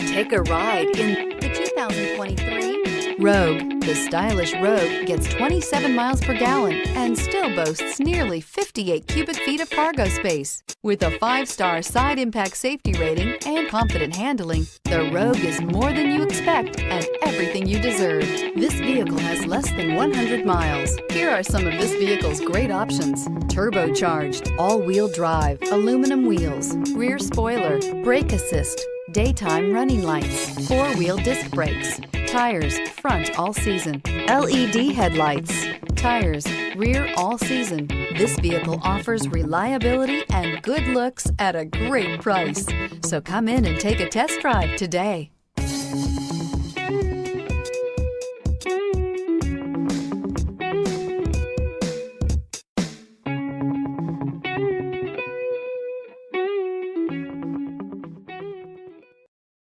Take a ride in the 2023 Rogue. The stylish Rogue gets 27 miles per gallon and still boasts nearly 58 cubic feet of cargo space. With a 5-star side impact safety rating and confident handling, the Rogue is more than you expect and everything you deserve. This vehicle has less than 100 miles. Here are some of this vehicle's great options: turbocharged, all-wheel drive, aluminum wheels, rear spoiler, brake assist, daytime running lights, 4-wheel disc brakes, tires, front all season, LED headlights, tires, rear all season. This vehicle offers reliability and good looks at a great price. So come in and take a test drive today.